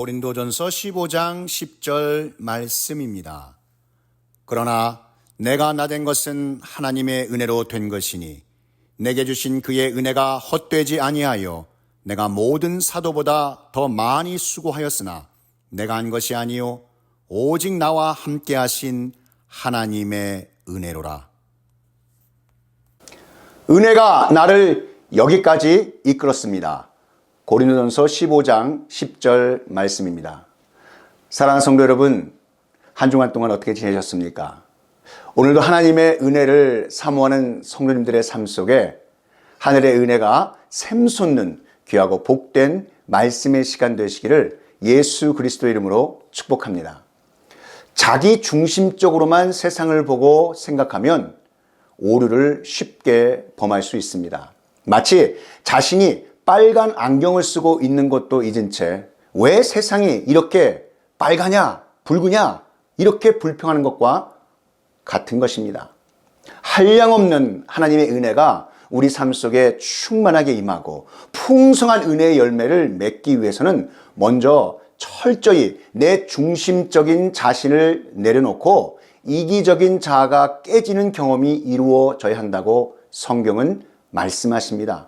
고린도전서 15장 10절 말씀입니다. 그러나 내가 나된 것은 하나님의 은혜로 된 것이니 내게 주신 그의 은혜가 헛되지 아니하여 내가 모든 사도보다 더 많이 수고하였으나 내가 한 것이 아니요 오직 나와 함께 하신 하나님의 은혜로라. 은혜가 나를 여기까지 이끌었습니다. 고린도전서 15장 10절 말씀입니다. 사랑하는 성도 여러분, 한 주간 동안 어떻게 지내셨습니까? 오늘도 하나님의 은혜를 사모하는 성도님들의 삶 속에 하늘의 은혜가 샘솟는 귀하고 복된 말씀의 시간 되시기를 예수 그리스도 이름으로 축복합니다. 자기 중심적으로만 세상을 보고 생각하면 오류를 쉽게 범할 수 있습니다. 마치 자신이 빨간 안경을 쓰고 있는 것도 잊은 채 왜 세상이 이렇게 빨가냐, 붉으냐 이렇게 불평하는 것과 같은 것입니다. 한량없는 하나님의 은혜가 우리 삶 속에 충만하게 임하고 풍성한 은혜의 열매를 맺기 위해서는 먼저 철저히 내 중심적인 자신을 내려놓고 이기적인 자아가 깨지는 경험이 이루어져야 한다고 성경은 말씀하십니다.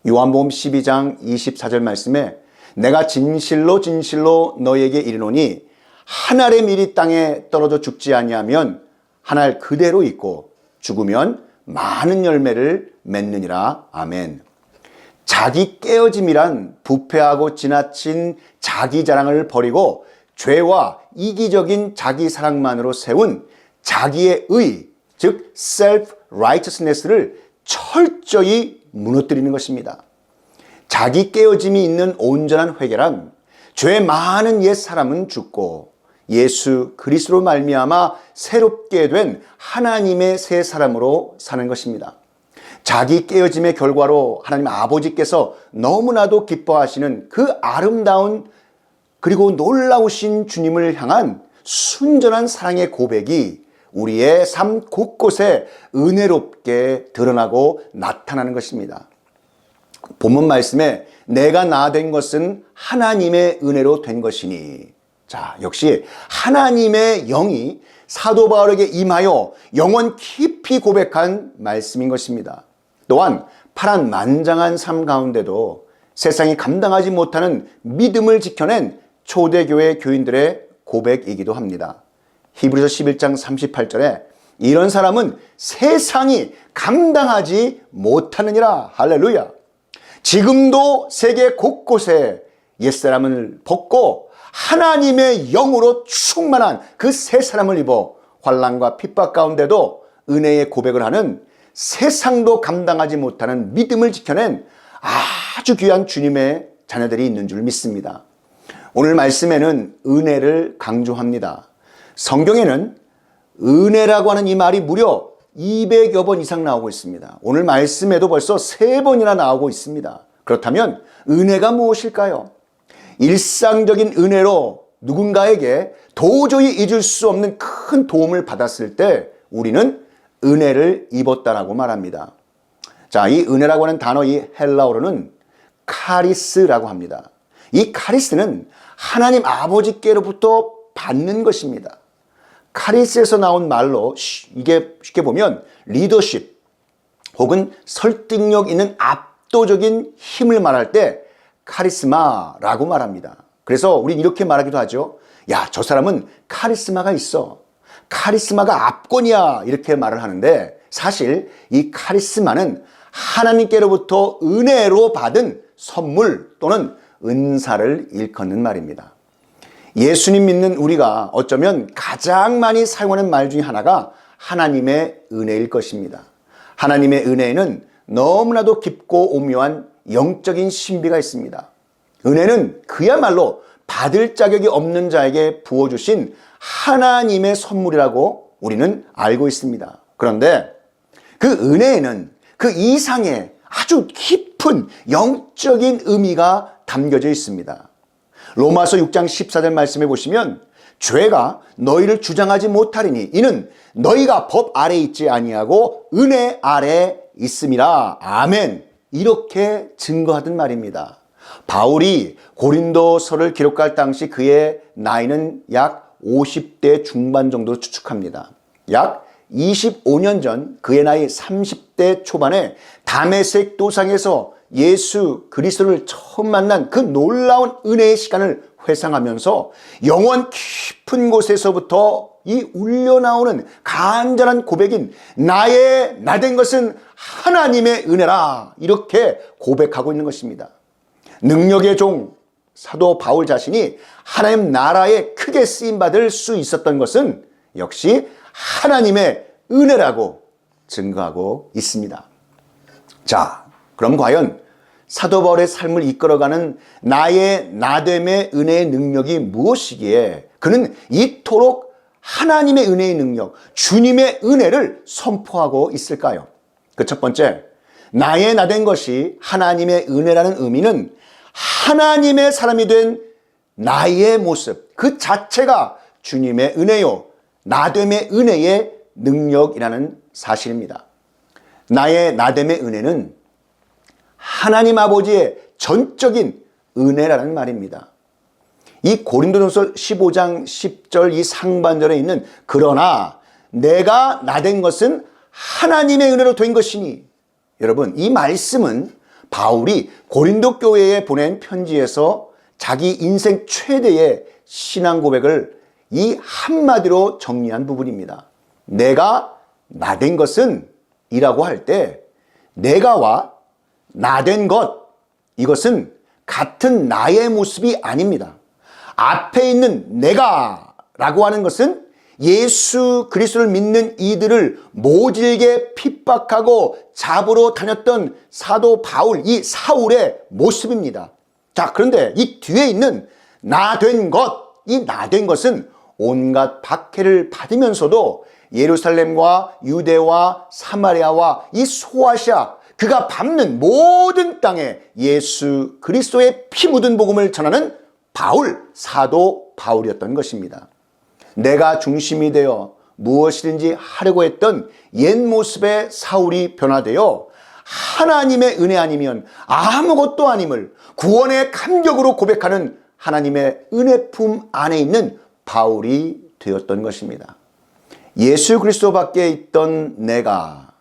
요한복음 12장 24절 말씀에 내가 진실로 진실로 너에게 이르노니 한 알의 밀이 땅에 떨어져 죽지 아니하면 한 알 그대로 있고 죽으면 많은 열매를 맺느니라. 아멘. 자기 깨어짐이란 부패하고 지나친 자기 자랑을 버리고 죄와 이기적인 자기 사랑만으로 세운 자기의 의, 즉 self-righteousness를 철저히 무너뜨리는 것입니다. 자기 깨어짐이 있는 온전한 회개란 죄 많은 옛 사람은 죽고 예수 그리스도로 말미암아 새롭게 된 하나님의 새 사람으로 사는 것입니다. 자기 깨어짐의 결과로 하나님 아버지께서 너무나도 기뻐하시는 그 아름다운 그리고 놀라우신 주님을 향한 순전한 사랑의 고백이 우리의 삶 곳곳에 은혜롭게 드러나고 나타나는 것입니다. 본문 말씀에 내가 나 된 것은 하나님의 은혜로 된 것이니, 자, 역시 하나님의 영이 사도 바울에게 임하여 영원 깊이 고백한 말씀인 것입니다. 또한 파란만장한 삶 가운데도 세상이 감당하지 못하는 믿음을 지켜낸 초대교회 교인들의 고백이기도 합니다. 히브리서 11장 38절에 이런 사람은 세상이 감당하지 못하느니라. 할렐루야. 지금도 세계 곳곳에 옛사람을 벗고 하나님의 영으로 충만한 그 새 사람을 입어 환난과 핍박 가운데도 은혜의 고백을 하는 세상도 감당하지 못하는 믿음을 지켜낸 아주 귀한 주님의 자녀들이 있는 줄 믿습니다. 오늘 말씀에는 은혜를 강조합니다. 성경에는 은혜라고 하는 이 말이 무려 200여 번 이상 나오고 있습니다. 오늘 말씀에도 벌써 3번이나 나오고 있습니다. 그렇다면 은혜가 무엇일까요? 일상적인 은혜로 누군가에게 도저히 잊을 수 없는 큰 도움을 받았을 때 우리는 은혜를 입었다라고 말합니다. 자, 이 은혜라고 하는 단어, 이 헬라어로는 카리스라고 합니다. 이 카리스는 하나님 아버지께로부터 받는 것입니다. 카리스에서 나온 말로 이게 쉽게 보면 리더십 혹은 설득력 있는 압도적인 힘을 말할 때 카리스마라고 말합니다. 그래서 우린 이렇게 말하기도 하죠. 야, 저 사람은 카리스마가 있어. 카리스마가 압권이야. 이렇게 말을 하는데 사실 이 카리스마는 하나님께로부터 은혜로 받은 선물 또는 은사를 일컫는 말입니다. 예수님 믿는 우리가 어쩌면 가장 많이 사용하는 말 중에 하나가 하나님의 은혜일 것입니다. 하나님의 은혜에는 너무나도 깊고 오묘한 영적인 신비가 있습니다. 은혜는 그야말로 받을 자격이 없는 자에게 부어주신 하나님의 선물이라고 우리는 알고 있습니다. 그런데 그 은혜에는 그 이상의 아주 깊은 영적인 의미가 담겨져 있습니다. 로마서 6장 14절 말씀해 보시면 죄가 너희를 주장하지 못하리니 이는 너희가 법 아래 있지 아니하고 은혜 아래 있음이라. 아멘. 이렇게 증거하던 말입니다. 바울이 고린도서를 기록할 당시 그의 나이는 약 50대 중반 정도로 추측합니다. 약 25년 전 그의 나이 30대 초반에 다메섹 도상에서 예수 그리스도를 처음 만난 그 놀라운 은혜의 시간을 회상하면서 영원 깊은 곳에서부터 이 울려나오는 간절한 고백인 나의 나된 것은 하나님의 은혜라, 이렇게 고백하고 있는 것입니다. 능력의 종 사도 바울 자신이 하나님 나라에 크게 쓰임받을 수 있었던 것은 역시 하나님의 은혜라고 증거하고 있습니다. 자, 그럼 과연 사도 바울의 삶을 이끌어가는 나의 나됨의 은혜의 능력이 무엇이기에 그는 이토록 하나님의 은혜의 능력, 주님의 은혜를 선포하고 있을까요? 그 첫 번째, 나의 나된 것이 하나님의 은혜라는 의미는 하나님의 사람이 된 나의 모습 그 자체가 주님의 은혜요, 나됨의 은혜의 능력이라는 사실입니다. 나의 나됨의 은혜는 하나님 아버지의 전적인 은혜라는 말입니다. 이 고린도전서 15장 10절 이 상반절에 있는 그러나 내가 나된 것은 하나님의 은혜로 된 것이니, 여러분 이 말씀은 바울이 고린도 교회에 보낸 편지에서 자기 인생 최대의 신앙 고백을 이 한마디로 정리한 부분입니다. 내가 나된 것은 이라고 할 때 내가와 나된 것, 이것은 같은 나의 모습이 아닙니다. 앞에 있는 내가라고 하는 것은 예수 그리스도를 믿는 이들을 모질게 핍박하고 잡으러 다녔던 사도 바울, 이 사울의 모습입니다. 자, 그런데 이 뒤에 있는 나된 것, 이 나된 것은 온갖 박해를 받으면서도 예루살렘과 유대와 사마리아와 이 소아시아, 그가 밟는 모든 땅에 예수 그리스도의 피 묻은 복음을 전하는 바울, 사도 바울이었던 것입니다. 내가 중심이 되어 무엇이든지 하려고 했던 옛 모습의 사울이 변화되어 하나님의 은혜 아니면 아무것도 아님을 구원의 감격으로 고백하는 하나님의 은혜 품 안에 있는 바울이 되었던 것입니다. 예수 그리스도 밖에 있던 내가,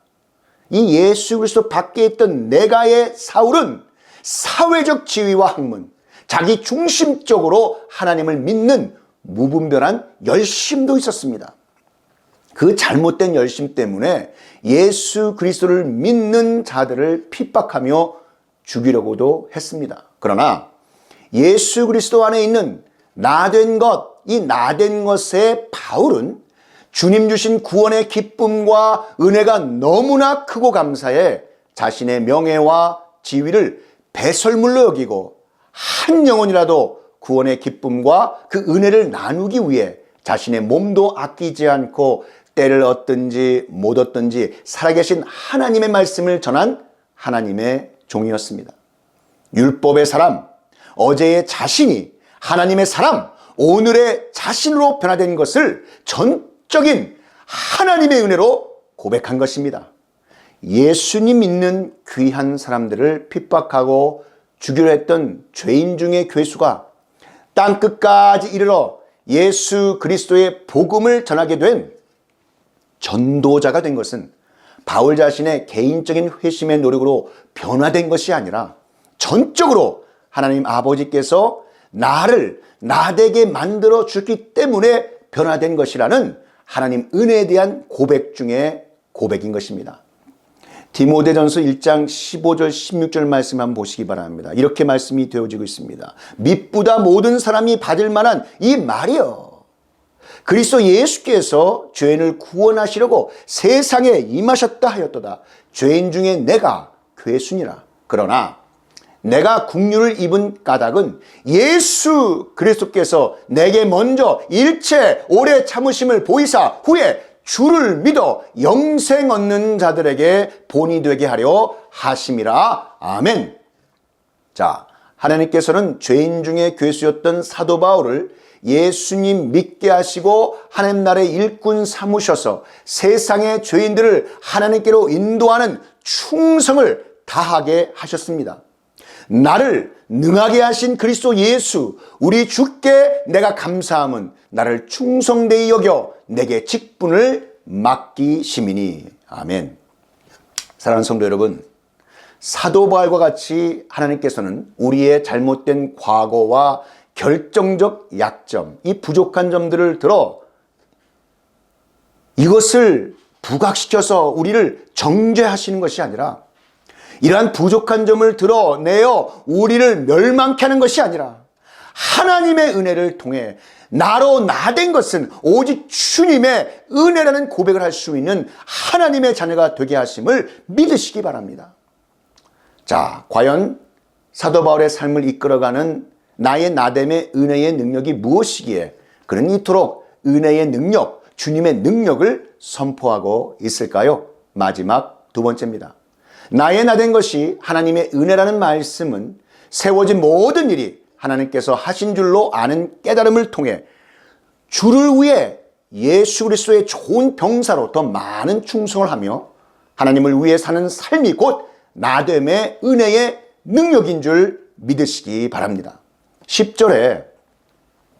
이 예수 그리스도 밖에 있던 내가의 사울은 사회적 지위와 학문, 자기 중심적으로 하나님을 믿는 무분별한 열심도 있었습니다. 그 잘못된 열심 때문에 예수 그리스도를 믿는 자들을 핍박하며 죽이려고도 했습니다. 그러나 예수 그리스도 안에 있는 나된 것, 이 나된 것의 바울은 주님 주신 구원의 기쁨과 은혜가 너무나 크고 감사해 자신의 명예와 지위를 배설물로 여기고 한 영혼이라도 구원의 기쁨과 그 은혜를 나누기 위해 자신의 몸도 아끼지 않고 때를 얻든지 못 얻든지 살아계신 하나님의 말씀을 전한 하나님의 종이었습니다. 율법의 사람, 어제의 자신이 하나님의 사람, 오늘의 자신으로 변화된 것을 전적인 하나님의 은혜로 고백한 것입니다. 예수님 믿는 귀한 사람들을 핍박하고 죽이려 했던 죄인 중의 괴수가 땅끝까지 이르러 예수 그리스도의 복음을 전하게 된 전도자가 된 것은 바울 자신의 개인적인 회심의 노력으로 변화된 것이 아니라 전적으로 하나님 아버지께서 나를 나되게 만들어 주기 때문에 변화된 것이라는 하나님 은혜에 대한 고백 중에 고백인 것입니다. 디모데전서 1장 15절 16절 말씀 한번 보시기 바랍니다. 이렇게 말씀이 되어지고 있습니다. mit보다 모든 사람이 받을 만한 이 말이여, 그리스도 예수께서 죄인을 구원하시려고 세상에 임하셨다 하였도다. 죄인 중에 내가 괴순이라. 그러나 내가 국류를 입은 까닭은 예수 그리스도께서 내게 먼저 일체 오래 참으심을 보이사 후에 주를 믿어 영생 얻는 자들에게 본이 되게 하려 하심이라. 아멘. 자, 하나님께서는 죄인 중에 괴수였던 사도 바울을 예수님 믿게 하시고 하나님 나라의 일꾼 삼으셔서 세상의 죄인들을 하나님께로 인도하는 충성을 다하게 하셨습니다. 나를 능하게 하신 그리스도 예수 우리 주께 내가 감사함은 나를 충성되이 여겨 내게 직분을 맡기심이니. 아멘. 사랑하는 성도 여러분, 사도 바울과 같이 하나님께서는 우리의 잘못된 과거와 결정적 약점, 이 부족한 점들을 들어 이것을 부각시켜서 우리를 정죄하시는 것이 아니라, 이러한 부족한 점을 드러내어 우리를 멸망케 하는 것이 아니라, 하나님의 은혜를 통해 나로 나된 것은 오직 주님의 은혜라는 고백을 할 수 있는 하나님의 자녀가 되게 하심을 믿으시기 바랍니다. 자, 과연 사도 바울의 삶을 이끌어가는 나의 나됨의 은혜의 능력이 무엇이기에 그는 이토록 은혜의 능력, 주님의 능력을 선포하고 있을까요? 마지막 두 번째입니다. 나의 나된 것이 하나님의 은혜라는 말씀은 세워진 모든 일이 하나님께서 하신 줄로 아는 깨달음을 통해 주를 위해 예수 그리스도의 좋은 병사로 더 많은 충성을 하며 하나님을 위해 사는 삶이 곧 나됨의 은혜의 능력인 줄 믿으시기 바랍니다. 10절에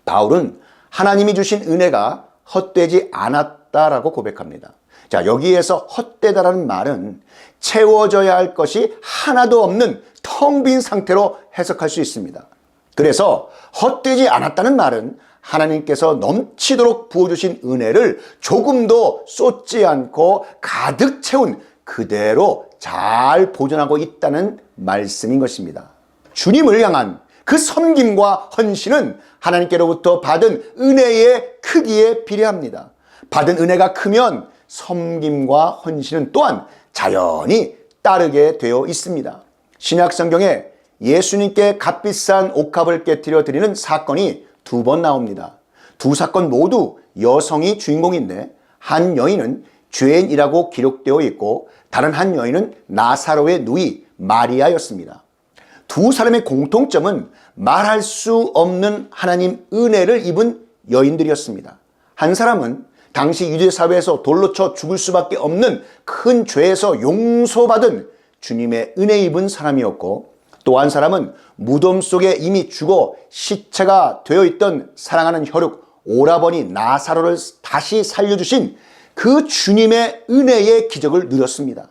바울은 하나님이 주신 은혜가 헛되지 않았다라고 고백합니다. 자, 여기에서 헛되다라는 말은 채워져야 할 것이 하나도 없는 텅 빈 상태로 해석할 수 있습니다. 그래서 헛되지 않았다는 말은 하나님께서 넘치도록 부어주신 은혜를 조금도 쏟지 않고 가득 채운 그대로 잘 보존하고 있다는 말씀인 것입니다. 주님을 향한 그 섬김과 헌신은 하나님께로부터 받은 은혜의 크기에 비례합니다. 받은 은혜가 크면 섬김과 헌신은 또한 자연히 따르게 되어 있습니다. 신약 성경에 예수님께 값비싼 옥합을 깨뜨려 드리는 사건이 두 번 나옵니다. 두 사건 모두 여성이 주인공인데 한 여인은 죄인이라고 기록되어 있고 다른 한 여인은 나사로의 누이 마리아였습니다. 두 사람의 공통점은 말할 수 없는 하나님 은혜를 입은 여인들이었습니다. 한 사람은 당시 유대 사회에서 돌로 쳐 죽을 수밖에 없는 큰 죄에서 용서받은 주님의 은혜 입은 사람이었고, 또 한 사람은 무덤 속에 이미 죽어 시체가 되어 있던 사랑하는 혈육 오라버니 나사로를 다시 살려주신 그 주님의 은혜의 기적을 누렸습니다.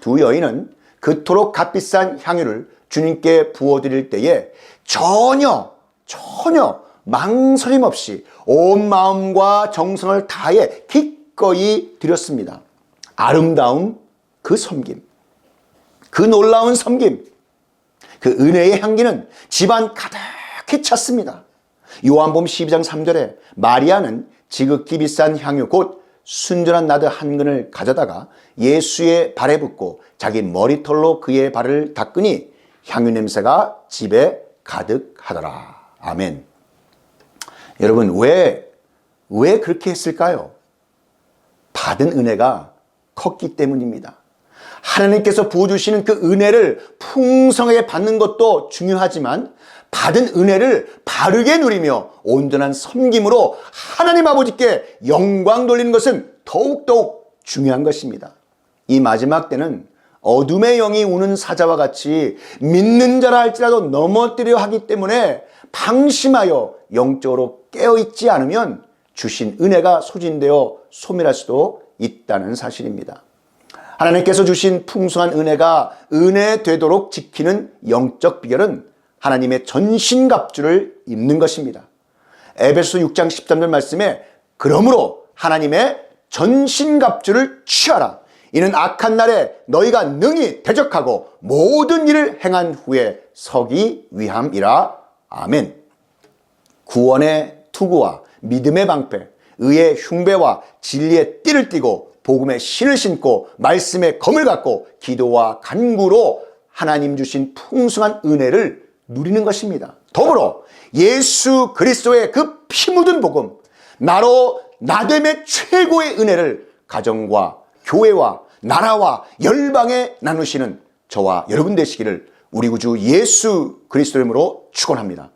두 여인은 그토록 값비싼 향유를 주님께 부어드릴 때에 전혀 망설임 없이 온 마음과 정성을 다해 기꺼이 드렸습니다. 아름다운 그 섬김, 그 놀라운 섬김, 그 은혜의 향기는 집안 가득히 찼습니다. 요한복음 12장 3절에 마리아는 지극히 비싼 향유 곧 순전한 나드 한 근을 가져다가 예수의 발에 붓고 자기 머리털로 그의 발을 닦으니 향유 냄새가 집에 가득하더라. 아멘. 여러분, 왜 그렇게 했을까요? 받은 은혜가 컸기 때문입니다. 하나님께서 부어주시는 그 은혜를 풍성하게 받는 것도 중요하지만 받은 은혜를 바르게 누리며 온전한 섬김으로 하나님 아버지께 영광 돌리는 것은 더욱더욱 중요한 것입니다. 이 마지막 때는 어둠의 영이 우는 사자와 같이 믿는 자라 할지라도 넘어뜨려 하기 때문에 방심하여 영적으로 깨어있지 않으면 주신 은혜가 소진되어 소멸할 수도 있다는 사실입니다. 하나님께서 주신 풍성한 은혜가 은혜 되도록 지키는 영적 비결은 하나님의 전신갑주를 입는 것입니다. 에베소 6장 13절 말씀에 그러므로 하나님의 전신갑주를 취하라. 이는 악한 날에 너희가 능히 대적하고 모든 일을 행한 후에 서기 위함이라. 아멘. 구원의 투구와 믿음의 방패, 의의 흉배와 진리의 띠를 띠고 복음의 신을 신고 말씀의 검을 갖고 기도와 간구로 하나님 주신 풍성한 은혜를 누리는 것입니다. 더불어 예수 그리스도의 그 피 묻은 복음, 나로 나됨의 최고의 은혜를 가정과 교회와 나라와 열방에 나누시는 저와 여러분 되시기를 우리 구주 예수 그리스도 이름으로 축원합니다.